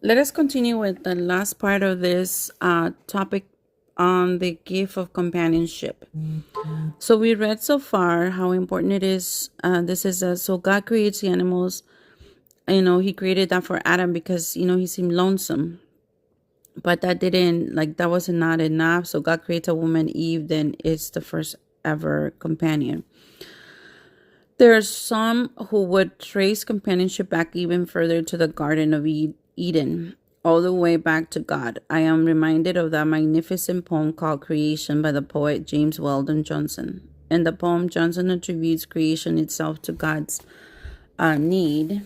Let us continue with the last part of this topic on the gift of companionship. So we read so far how important it is. So God creates the animals. He created that for Adam because he seemed lonesome, but that wasn't not enough. So God creates a woman, Eve. Then it's the first ever companion. There are some who would trace companionship back even further to the Garden of Eden, all the way back to God. I am reminded of that magnificent poem called Creation by the poet James Weldon Johnson. In the poem, Johnson attributes creation itself to God's need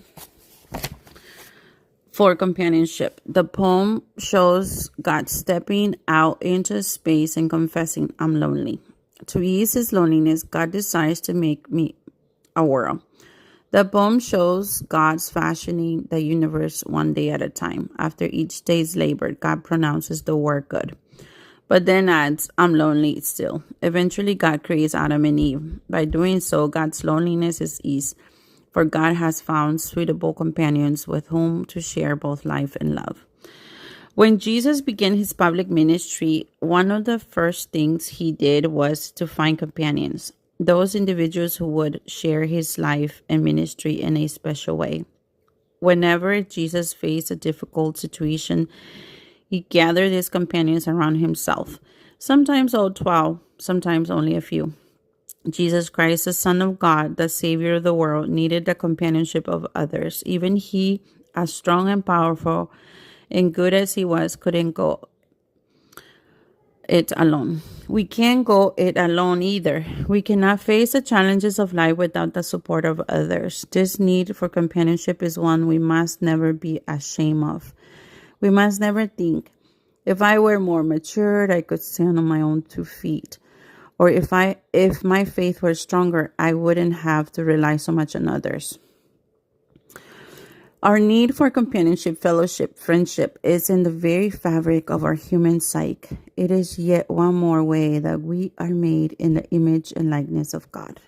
for companionship. The poem shows God stepping out into space and confessing, "I'm lonely." To ease his loneliness, God decides to make me a world. The poem shows God's fashioning the universe one day at a time. After each day's labor, God pronounces the word good, but then adds, "I'm lonely still." Eventually, God creates Adam and Eve. By doing so, God's loneliness is eased, for God has found suitable companions with whom to share both life and love. When Jesus began his public ministry, one of the first things he did was to find companions, those individuals who would share his life and ministry in a special way. Whenever Jesus faced a difficult situation, he gathered his companions around himself, sometimes all 12, sometimes only a few. Jesus Christ, the Son of God, the Savior of the world, needed the companionship of others. Even he, as strong and powerful and good as he was, couldn't go it alone. We can't go it alone either. We cannot face the challenges of life without the support of others. This need for companionship is one we must never be ashamed of. We must never think, if I were more matured, I could stand on my own 2 feet. Or if my faith were stronger, I wouldn't have to rely so much on others. Our need for companionship, fellowship, friendship is in the very fabric of our human psyche. It is yet one more way that we are made in the image and likeness of God.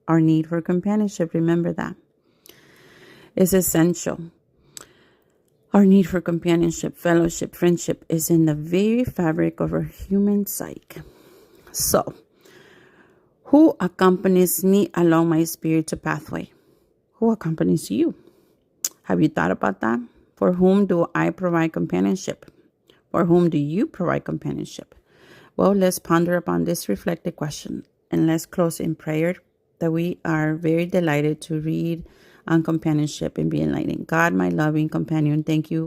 Our need for companionship, remember that, is essential. Our need for companionship, fellowship, friendship is in the very fabric of our human psyche. So, who accompanies me along my spiritual pathway? Who accompanies you? Have you thought about that? For whom do I provide companionship? For whom do you provide companionship? Well, let's ponder upon this reflective question and let's close in prayer that we are very delighted to read on companionship and be enlightened. God, my loving companion, thank you